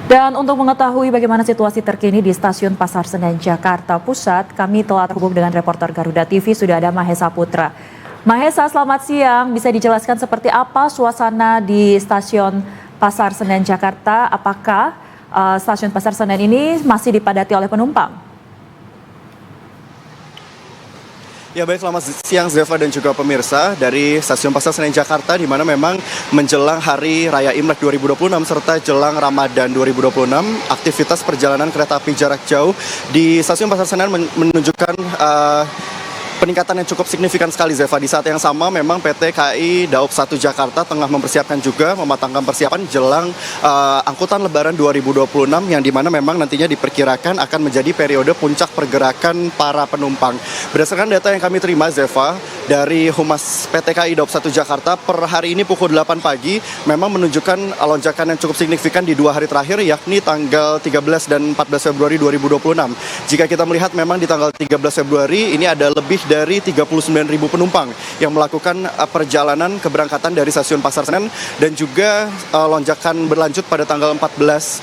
Dan untuk mengetahui bagaimana situasi terkini di Stasiun Pasar Senen, Jakarta Pusat, kami telah terhubung dengan reporter Garuda TV, sudah ada Mahesa Putra. Mahesa, selamat siang. Bisa dijelaskan seperti apa suasana di Stasiun Pasar Senen, Jakarta? Apakah Stasiun Pasar Senen ini masih dipadati oleh penumpang? Ya baik, selamat siang Zeva dan juga pemirsa dari Stasiun Pasar Senen Jakarta, di mana memang menjelang Hari Raya Imlek 2026 serta jelang Ramadan 2026, aktivitas perjalanan kereta api jarak jauh di Stasiun Pasar Senen menunjukkan peningkatan yang cukup signifikan sekali, Zeva. Di saat yang sama memang PT KAI Daob 1 Jakarta tengah mempersiapkan juga, mematangkan persiapan jelang angkutan Lebaran 2026 yang dimana memang nantinya diperkirakan akan menjadi periode puncak pergerakan para penumpang. Berdasarkan data yang kami terima, Zeva, dari Humas PT KAI Daob 1 Jakarta, per hari ini pukul 8 pagi memang menunjukkan lonjakan yang cukup signifikan di 2 hari terakhir, yakni tanggal 13 dan 14 Februari 2026. Jika kita melihat memang di tanggal 13 Februari ini ada lebih dari 39.000 penumpang yang melakukan perjalanan keberangkatan dari Stasiun Pasar Senen, dan juga lonjakan berlanjut pada tanggal 14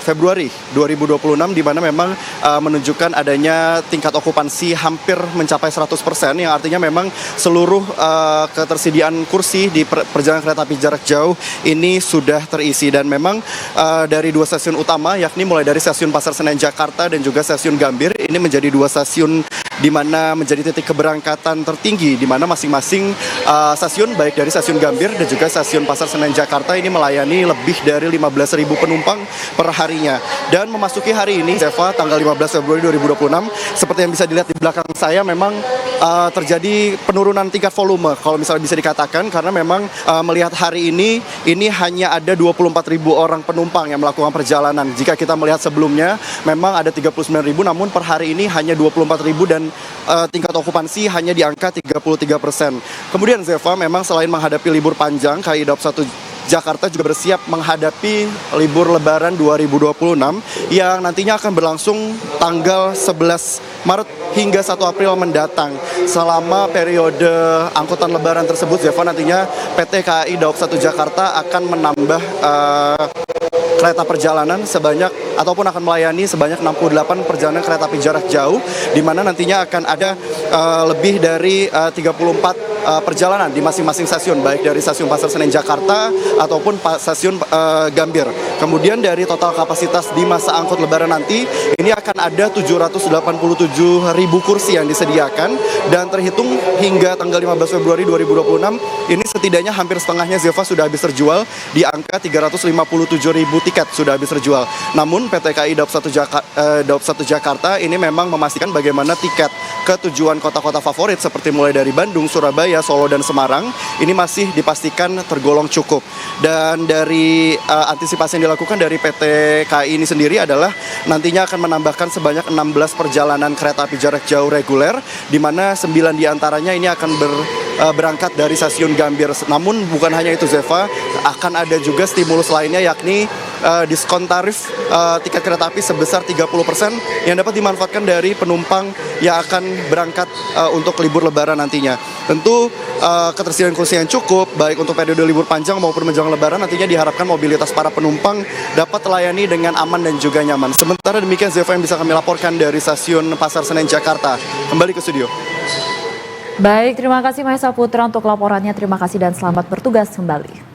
Februari 2026 di mana memang menunjukkan adanya tingkat okupansi hampir mencapai 100%, yang artinya memang seluruh ketersediaan kursi di perjalanan kereta api jarak jauh ini sudah terisi. Dan memang dari 2 stasiun utama, yakni mulai dari Stasiun Pasar Senen Jakarta dan juga Stasiun Gambir, ini menjadi 2 stasiun di mana menjadi titik keberangkatan tertinggi, di mana masing-masing stasiun, baik dari Stasiun Gambir dan juga Stasiun Pasar Senen Jakarta, ini melayani lebih dari 15.000 penumpang per harinya. Dan memasuki hari ini, Zeva, tanggal 15 Februari 2026, seperti yang bisa dilihat di belakang saya, memang terjadi penurunan tingkat volume, kalau misalnya bisa dikatakan, karena memang melihat hari ini hanya ada 24.000 orang penumpang yang melakukan perjalanan. Jika kita melihat sebelumnya, memang ada 39.000, namun per hari ini hanya 24.000 dan tingkat okupansi hanya di angka 33%. Kemudian, Zeva, memang selain menghadapi libur panjang, KAI Daob 1 Jakarta juga bersiap menghadapi libur Lebaran 2026 yang nantinya akan berlangsung tanggal 11 Maret hingga 1 April mendatang. Selama periode angkutan Lebaran tersebut, Zeva, nantinya PT KAI Daob 1 Jakarta akan menambah kereta perjalanan sebanyak, ataupun akan melayani sebanyak 68 perjalanan kereta api jarak jauh, di mana nantinya akan ada lebih dari 34 perjalanan di masing-masing stasiun, baik dari Stasiun Pasar Senen Jakarta ataupun Stasiun Gambir. Kemudian dari total kapasitas di masa angkut Lebaran nanti, ini akan ada 787.000 kursi yang disediakan, dan terhitung hingga tanggal 15 Februari 2026, ini setidaknya hampir setengahnya, Zeva, sudah habis terjual di angka 357.000 tiket sudah habis terjual. Namun PT KAI Daob 1 Jakarta ini memang memastikan bagaimana tiket ke tujuan kota-kota favorit seperti mulai dari Bandung, Surabaya, Solo, dan Semarang ini masih dipastikan tergolong cukup. Dan dari antisipasi yang dilakukan dari PT KAI ini sendiri adalah nantinya akan menambahkan sebanyak 16 perjalanan kereta api jarak jauh reguler, di mana 9 diantaranya ini akan berangkat dari Stasiun Gambir. Namun bukan hanya itu, Zeva, akan ada juga stimulus lainnya, yakni diskon tarif tiket kereta api sebesar 30% yang dapat dimanfaatkan dari penumpang yang akan berangkat untuk libur Lebaran nantinya. Tentu ketersediaan kursi yang cukup, baik untuk periode libur panjang maupun menjelang Lebaran, nantinya diharapkan mobilitas para penumpang dapat terlayani dengan aman dan juga nyaman. Sementara demikian, Zeva, yang bisa kami laporkan dari Stasiun Pasar Senen Jakarta. Kembali ke studio. Baik, terima kasih Mahesa Putra untuk laporannya. Terima kasih dan selamat bertugas kembali.